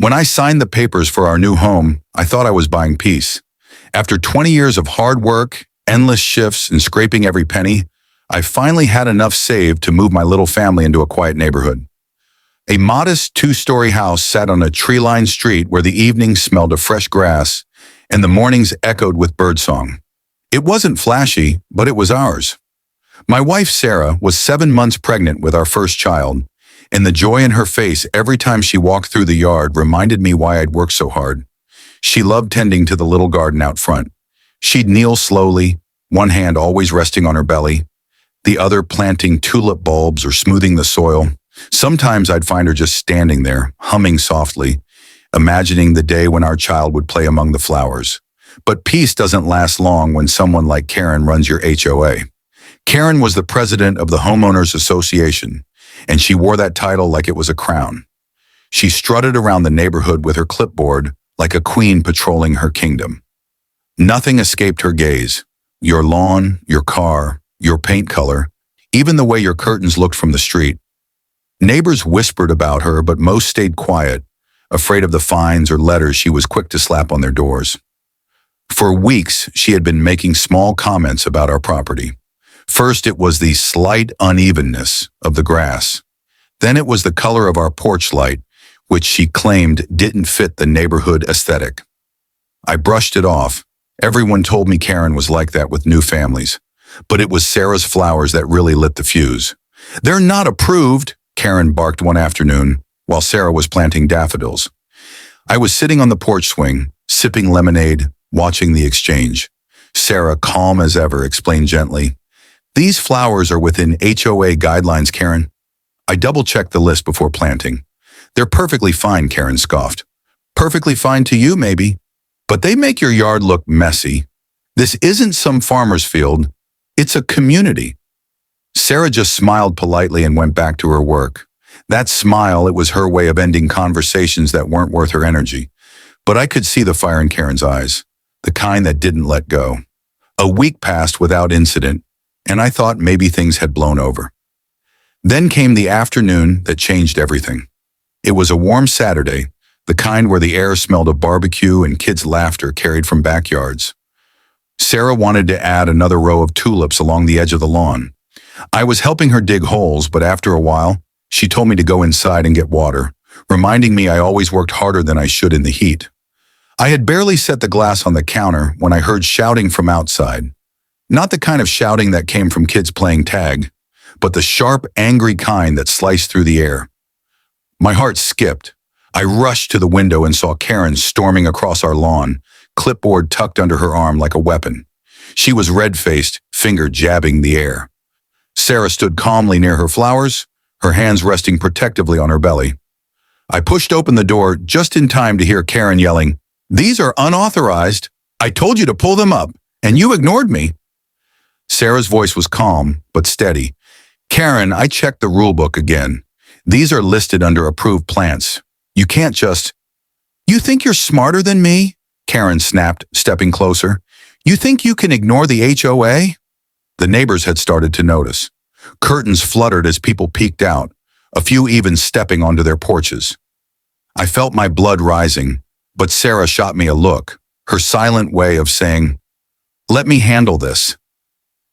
When I signed the papers for our new home, I thought I was buying peace. After 20 years of hard work, endless shifts, and scraping every penny, I finally had enough saved to move my little family into a quiet neighborhood. A modest two-story house sat on a tree-lined street where the evenings smelled of fresh grass and the mornings echoed with birdsong. It wasn't flashy, but it was ours. My wife, Sarah, was 7 months pregnant with our first child, and the joy in her face every time she walked through the yard reminded me why I'd worked so hard. She loved tending to the little garden out front. She'd kneel slowly, one hand always resting on her belly, the other planting tulip bulbs or smoothing the soil. Sometimes I'd find her just standing there, humming softly, imagining the day when our child would play among the flowers. But peace doesn't last long when someone like Karen runs your HOA. Karen was the president of the Homeowners Association, and she wore that title like it was a crown. She strutted around the neighborhood with her clipboard like a queen patrolling her kingdom. Nothing escaped her gaze. Your lawn, your car, your paint color, even the way your curtains looked from the street. Neighbors whispered about her, but most stayed quiet, afraid of the fines or letters she was quick to slap on their doors. For weeks, she had been making small comments about our property. First, it was the slight unevenness of the grass. Then it was the color of our porch light, which she claimed didn't fit the neighborhood aesthetic. I brushed it off. Everyone told me Karen was like that with new families. But it was Sarah's flowers that really lit the fuse. "They're not approved," Karen barked one afternoon, while Sarah was planting daffodils. I was sitting on the porch swing, sipping lemonade, watching the exchange. Sarah, calm as ever, explained gently, "These flowers are within HOA guidelines, Karen." I double-checked the list before planting. "They're perfectly fine," Karen scoffed. "Perfectly fine to you, maybe. But they make your yard look messy. This isn't some farmer's field. It's a community." Sarah just smiled politely and went back to her work. That smile, it was her way of ending conversations that weren't worth her energy. But I could see the fire in Karen's eyes, the kind that didn't let go. A week passed without incident, and I thought maybe things had blown over. Then came the afternoon that changed everything. It was a warm Saturday, the kind where the air smelled of barbecue and kids' laughter carried from backyards. Sarah wanted to add another row of tulips along the edge of the lawn. I was helping her dig holes, but after a while, she told me to go inside and get water, reminding me I always worked harder than I should in the heat. I had barely set the glass on the counter when I heard shouting from outside. Not the kind of shouting that came from kids playing tag, but the sharp, angry kind that sliced through the air. My heart skipped. I rushed to the window and saw Karen storming across our lawn, clipboard tucked under her arm like a weapon. She was red-faced, finger jabbing the air. Sarah stood calmly near her flowers, her hands resting protectively on her belly. I pushed open the door just in time to hear Karen yelling, "These are unauthorized. I told you to pull them up, and you ignored me." Sarah's voice was calm, but steady. "Karen, I checked the rule book again. These are listed under approved plants. You can't just—" "You think you're smarter than me?" Karen snapped, stepping closer. "You think you can ignore the HOA?" The neighbors had started to notice. Curtains fluttered as people peeked out, a few even stepping onto their porches. I felt my blood rising, but Sarah shot me a look, her silent way of saying, "Let me handle this."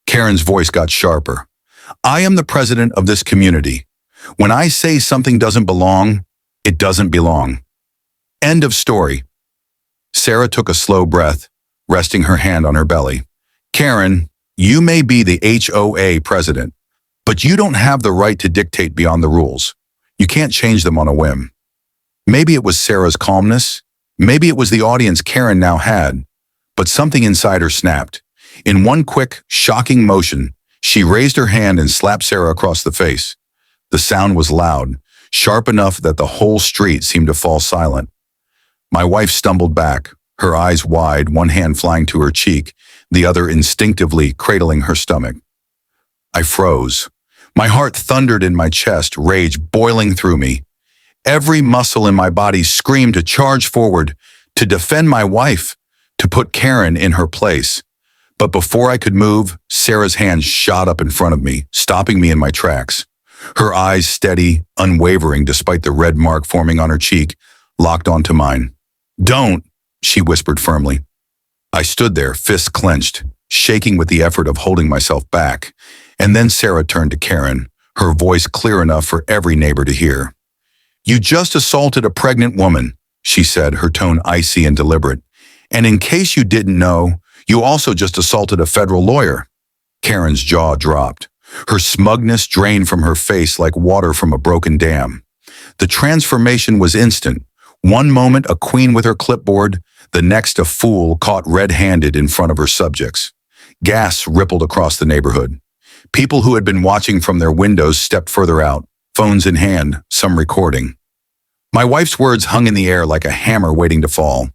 Karen's voice got sharper. "I am the president of this community. When I say something doesn't belong, it doesn't belong. End of story." Sarah took a slow breath, resting her hand on her belly. "Karen, you may be the HOA president, but you don't have the right to dictate beyond the rules. You can't change them on a whim." Maybe it was Sarah's calmness, maybe it was the audience Karen now had, but something inside her snapped. In one quick, shocking motion, she raised her hand and slapped Sarah across the face. The sound was loud, sharp enough that the whole street seemed to fall silent. My wife stumbled back, her eyes wide, one hand flying to her cheek, the other instinctively cradling her stomach. I froze. My heart thundered in my chest, rage boiling through me. Every muscle in my body screamed to charge forward, to defend my wife, to put Karen in her place. But before I could move, Sarah's hand shot up in front of me, stopping me in my tracks. Her eyes steady, unwavering despite the red mark forming on her cheek, locked onto mine. "Don't," she whispered firmly. I stood there, fists clenched, shaking with the effort of holding myself back. And then Sarah turned to Karen, her voice clear enough for every neighbor to hear. "You just assaulted a pregnant woman," she said, her tone icy and deliberate. "And in case you didn't know, you also just assaulted a federal lawyer." Karen's jaw dropped. Her smugness drained from her face like water from a broken dam. The transformation was instant. One moment a queen with her clipboard, the next a fool caught red-handed in front of her subjects. Gasps rippled across the neighborhood. People who had been watching from their windows stepped further out, phones in hand, some recording. My wife's words hung in the air like a hammer waiting to fall.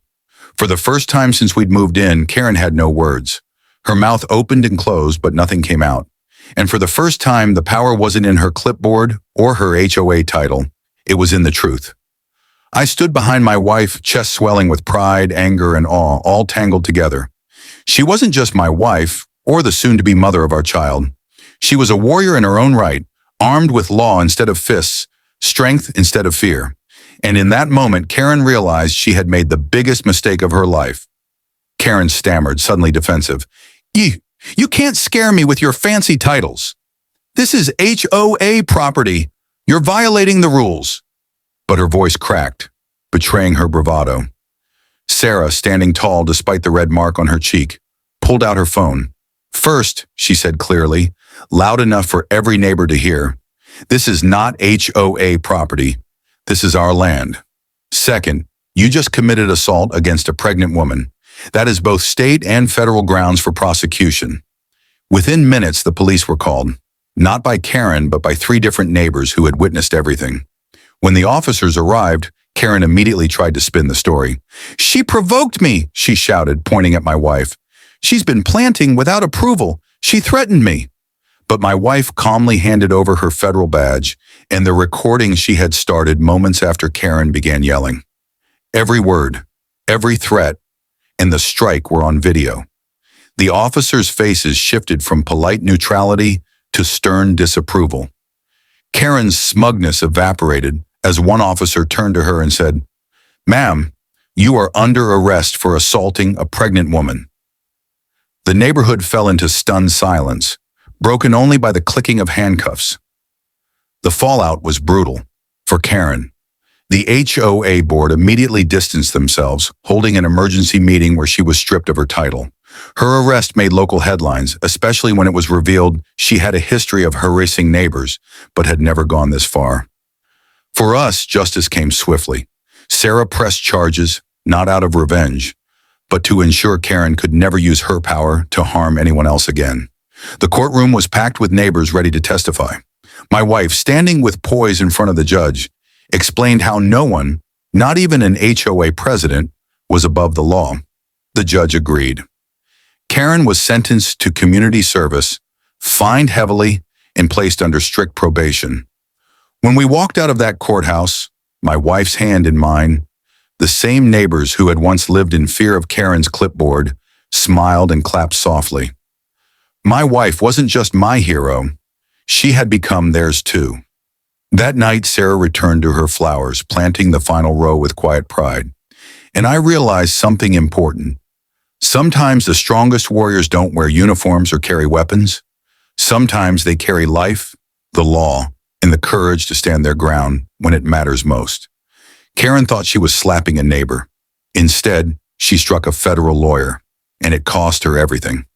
For the first time since we'd moved in, Karen had no words. Her mouth opened and closed, but nothing came out. And for the first time, the power wasn't in her clipboard or her HOA title. It was in the truth. I stood behind my wife, chest swelling with pride, anger, and awe, all tangled together. She wasn't just my wife, or the soon-to-be mother of our child. She was a warrior in her own right, armed with law instead of fists, strength instead of fear. And in that moment, Karen realized she had made the biggest mistake of her life. Karen stammered, suddenly defensive. You can't scare me with your fancy titles. This is HOA property. You're violating the rules." But her voice cracked, betraying her bravado. Sarah, standing tall despite the red mark on her cheek, pulled out her phone. "First," she said clearly, loud enough for every neighbor to hear, "this is not HOA property. This is our land. Second, you just committed assault against a pregnant woman. That is both state and federal grounds for prosecution." Within minutes, the police were called, not by Karen, but by 3 different neighbors who had witnessed everything. When the officers arrived, Karen immediately tried to spin the story. "She provoked me," she shouted, pointing at my wife. "She's been planting without approval. She threatened me." But my wife calmly handed over her federal badge and the recording she had started moments after Karen began yelling. Every word, every threat, and the strike were on video. The officers' faces shifted from polite neutrality to stern disapproval. Karen's smugness evaporated as one officer turned to her and said, "Ma'am, you are under arrest for assaulting a pregnant woman." The neighborhood fell into stunned silence, broken only by the clicking of handcuffs. The fallout was brutal. For Karen, the HOA board immediately distanced themselves, holding an emergency meeting where she was stripped of her title. Her arrest made local headlines, especially when it was revealed she had a history of harassing neighbors, but had never gone this far. For us, justice came swiftly. Sarah pressed charges, not out of revenge, but to ensure Karen could never use her power to harm anyone else again. The courtroom was packed with neighbors ready to testify. My wife, standing with poise in front of the judge, explained how no one, not even an HOA president, was above the law. The judge agreed. Karen was sentenced to community service, fined heavily, and placed under strict probation. When we walked out of that courthouse, my wife's hand in mine, the same neighbors who had once lived in fear of Karen's clipboard smiled and clapped softly. My wife wasn't just my hero, she had become theirs too. That night, Sarah returned to her flowers, planting the final row with quiet pride. And I realized something important. Sometimes the strongest warriors don't wear uniforms or carry weapons. Sometimes they carry life, the law, and the courage to stand their ground when it matters most. Karen thought she was slapping a neighbor. Instead, she struck a federal lawyer, and it cost her everything.